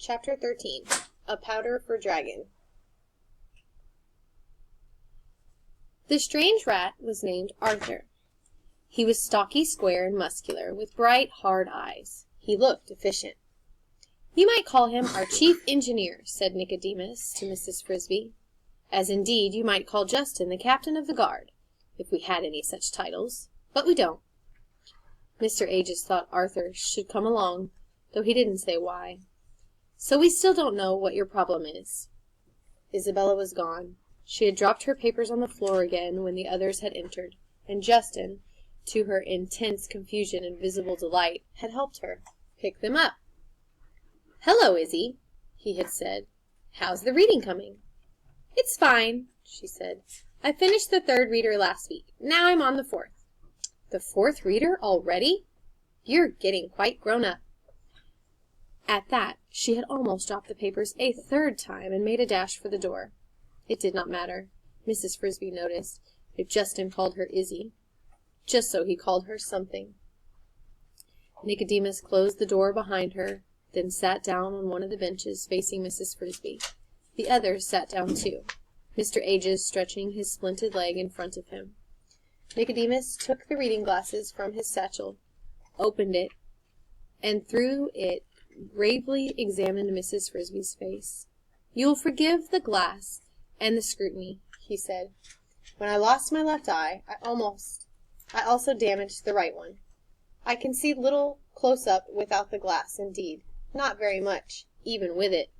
Chapter 13. A Powder for Dragon. The strange rat was named Arthur. He was stocky, square, and muscular, with bright, hard eyes. He looked efficient. "You might call him our chief engineer," said Nicodemus to Mrs. Frisby, "as indeed you might call Justin the captain of the guard, if we had any such titles. But we don't." Mr. Ages thought Arthur should come along, though he didn't say why. "So we still don't know what your problem is." Isabella was gone. She had dropped her papers on the floor again when the others had entered, and Justin, to her intense confusion and visible delight, had helped her pick them up. "Hello, Izzy," he had said. "How's the reading coming?" "It's fine," she said. "I finished the 3rd reader last week. Now I'm on the 4th. "The 4th reader already? You're getting quite grown up." At that, she had almost dropped the papers a 3rd time and made a dash for the door. It did not matter, Mrs. Frisby noticed, if Justin called her Izzy. Just so he called her something. Nicodemus closed the door behind her, then sat down on one of the benches facing Mrs. Frisby. The others sat down too, Mr. Ages stretching his splinted leg in front of him. Nicodemus took the reading glasses from his satchel, opened it, and through it gravely examined Mrs. Frisby's face. "You'll forgive the glass and the scrutiny," he said. "When I lost my left eye, I also damaged the right one. I can see little close up without the glass, indeed. Not very much, even with it."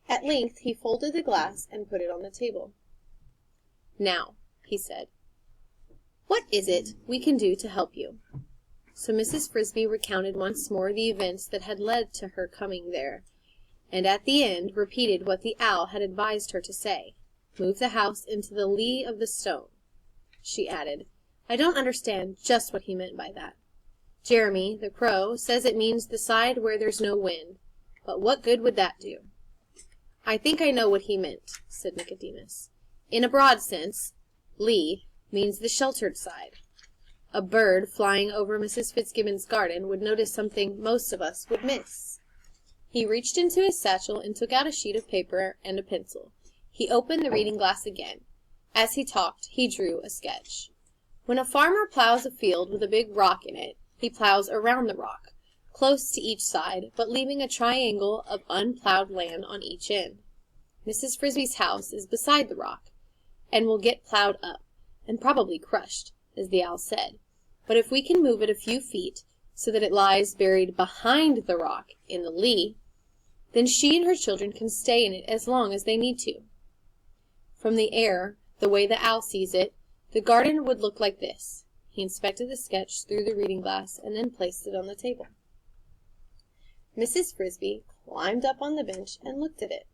At length he folded the glass and put it on the table. "Now," he said, "what is it we can do to help you?" So Mrs. Frisby recounted once more the events that had led to her coming there, and at the end repeated what the owl had advised her to say: "Move the house into the lee of the stone." She added, "I don't understand just what he meant by that. Jeremy, the crow, says it means the side where there's no wind, but what good would that do?" "I think I know what he meant," said Nicodemus. "In a broad sense, lee means the sheltered side. A bird flying over Mrs. Fitzgibbon's garden would notice something most of us would miss." He reached into his satchel and took out a sheet of paper and a pencil. He opened the reading glass again. As he talked, he drew a sketch. "When a farmer plows a field with a big rock in it, he plows around the rock, close to each side, but leaving a triangle of unplowed land on each end. Mrs. Frisby's house is beside the rock, and will get plowed up, and probably crushed, as the owl said. But if we can move it a few feet, so that it lies buried behind the rock in the lee, then she and her children can stay in it as long as they need to. From the air, the way the owl sees it, the garden would look like this." He inspected the sketch through the reading glass and then placed it on the table. Mrs. Frisby climbed up on the bench and looked at it.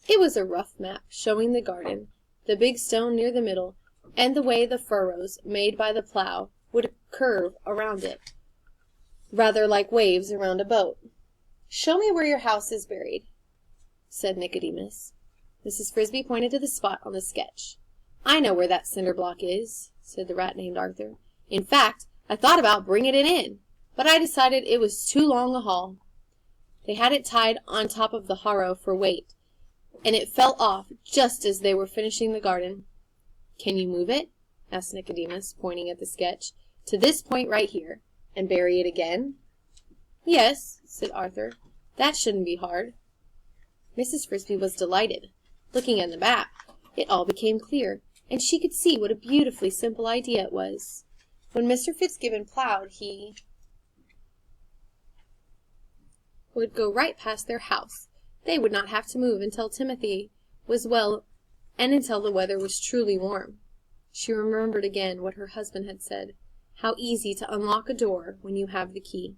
It was a rough map showing the garden, the big stone near the middle, and the way the furrows made by the plow would curve around it, rather like waves around a boat. "Show me where your house is buried," said Nicodemus. Mrs. Frisby pointed to the spot on the sketch. "I know where that cinder block is," said the rat named Arthur. "In fact, I thought about bringing it in, but I decided it was too long a haul. They had it tied on top of the harrow for weight, and it fell off just as they were finishing the garden." "Can you move it?" asked Nicodemus, pointing at the sketch. "To this point right here, and bury it again?" "Yes," said Arthur. "That shouldn't be hard." Mrs. Frisby was delighted. Looking at the map, it all became clear, and she could see what a beautifully simple idea it was. When Mr. Fitzgibbon plowed, he would go right past their house. They would not have to move until Timothy was well, and until the weather was truly warm. She remembered again what her husband had said, how easy to unlock a door when you have the key.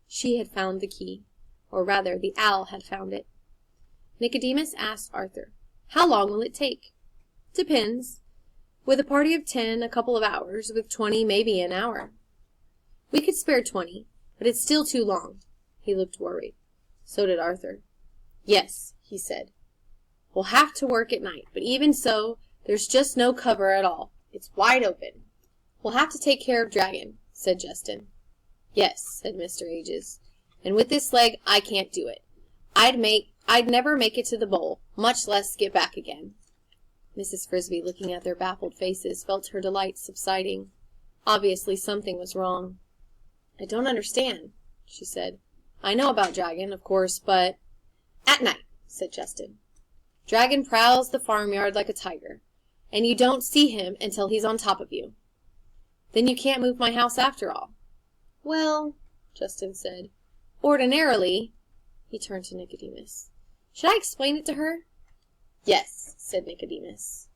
She had found the key, or rather the owl had found it. Nicodemus asked Arthur, "How long will it take?" "Depends. With a party of 10, a couple of hours. With 20, maybe an hour." "We could spare 20, but it's still too long." He looked worried. So did Arthur. "Yes," he said. "We'll have to work at night, but even so, there's just no cover at all. It's wide open." "We'll have to take care of Dragon," said Justin. "Yes," said Mr. Ages. and with this leg I can't do it. I'd never make it to the bowl, much less get back again." Mrs. Frisby, looking at their baffled faces, felt her delight subsiding. Obviously something was wrong. "I don't understand," she said. "I know about Dragon, of course, but—" "At night," said Justin. "Dragon prowls the farmyard like a tiger, and you don't see him until he's on top of you." "Then you can't move my house after all." "Well," Justin said, "ordinarily—" He turned to Nicodemus. "Should I explain it to her?" "Yes," said Nicodemus.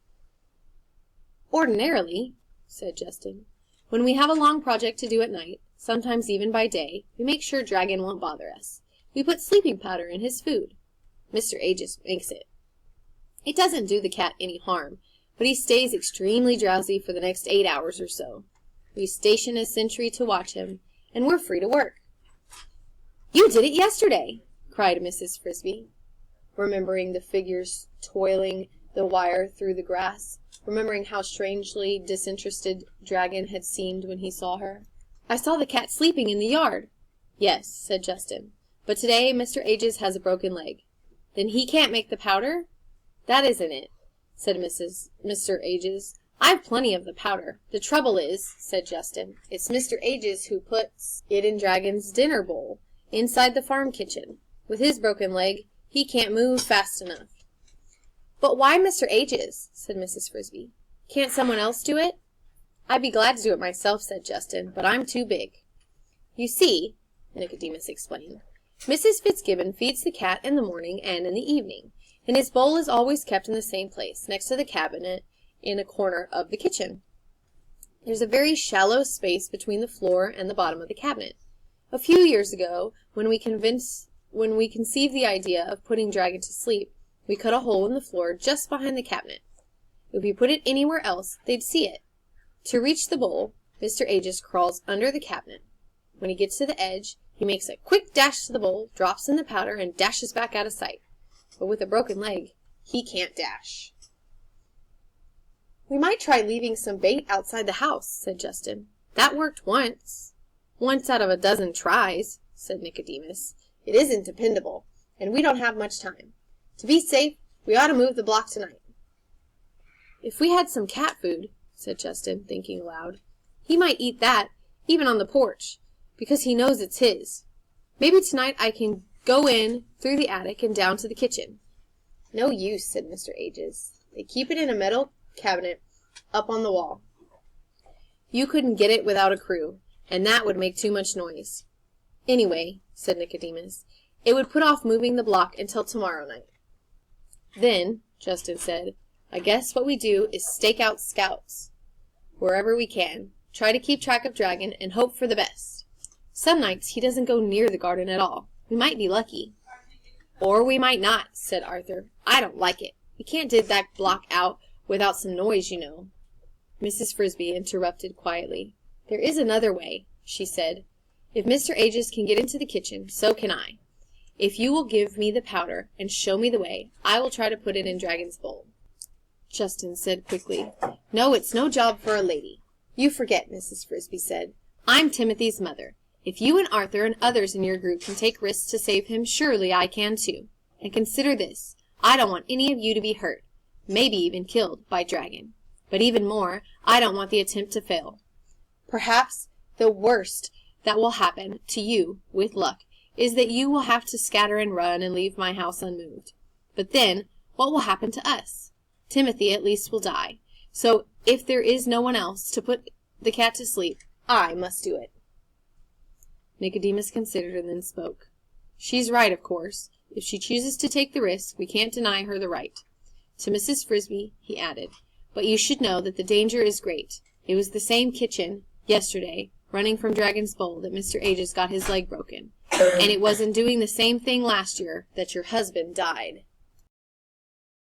"Ordinarily," said Justin, "when we have a long project to do at night, sometimes even by day, we make sure Dragon won't bother us. We put sleeping powder in his food. Mr. Aegis makes it. It doesn't do the cat any harm, but he stays extremely drowsy for the next 8 hours or so. We station a sentry to watch him, and we're free to work." "You did it yesterday!" cried Mrs. Frisby, remembering the figures toiling the wire through the grass, remembering how strangely disinterested Dragon had seemed when he saw her. "I saw the cat sleeping in the yard." "Yes," said Justin, "but today Mr. Aegis has a broken leg." "Then he can't make the powder?" "That isn't it," said Mr. Aegis. "I've plenty of the powder. The trouble is," said Justin, "it's Mr. Aegis who puts it in Dragon's dinner bowl, inside the farm kitchen. With his broken leg, he can't move fast enough." "But why Mr. Aegis?" said Mrs. Frisby. "Can't someone else do it?" "I'd be glad to do it myself," said Justin, "but I'm too big." "You see," Nicodemus explained, "Mrs. Fitzgibbon feeds the cat in the morning and in the evening, and his bowl is always kept in the same place, next to the cabinet in a corner of the kitchen. There's a very shallow space between the floor and the bottom of the cabinet. A few years ago, when we conceived the idea of putting Dragon to sleep, we cut a hole in the floor just behind the cabinet. If we put it anywhere else, they'd see it. To reach the bowl, Mr. Aegis crawls under the cabinet. When he gets to the edge, he makes a quick dash to the bowl, drops in the powder, and dashes back out of sight. But with a broken leg, he can't dash." "We might try leaving some bait outside the house," said Justin. "That worked once." "Once out of a dozen tries," said Nicodemus. "It isn't dependable, and we don't have much time. To be safe, we ought to move the block tonight." "If we had some cat food," said Justin, thinking aloud, "he might eat that, even on the porch, because he knows it's his. Maybe tonight I can go in through the attic and down to the kitchen." "No use," said Mr. Aegis. "They keep it in a metal cabinet up on the wall. You couldn't get it without a crew, and that would make too much noise." "Anyway," said Nicodemus, "it would put off moving the block until tomorrow night." "Then," Justin said, "I guess what we do is stake out scouts wherever we can, try to keep track of Dragon, and hope for the best. Some nights he doesn't go near the garden at all. We might be lucky." "Or we might not," said Arthur. "I don't like it. We can't dig that block out without some noise, you know." Mrs. Frisby interrupted quietly. "There is another way," she said. "If Mr. Aegis can get into the kitchen, so can I. If you will give me the powder and show me the way, I will try to put it in Dragon's bowl." Justin said quickly, "No, it's no job for a lady." "You forget," Mrs. Frisby said. "I'm Timothy's mother. If you and Arthur and others in your group can take risks to save him, surely I can too. And consider this, I don't want any of you to be hurt, maybe even killed, by Dragon. But even more, I don't want the attempt to fail. Perhaps the worst that will happen to you, with luck, is that you will have to scatter and run and leave my house unmoved. But then, what will happen to us? Timothy at least will die. So if there is no one else to put the cat to sleep, I must do it." Nicodemus considered and then spoke. "She's right, of course. If she chooses to take the risk, we can't deny her the right." To Mrs. Frisby, he added, "But you should know that the danger is great. It was the same kitchen, yesterday, running from Dragon's bowl, that Mr. Aegis got his leg broken. And it was in doing the same thing last year that your husband died."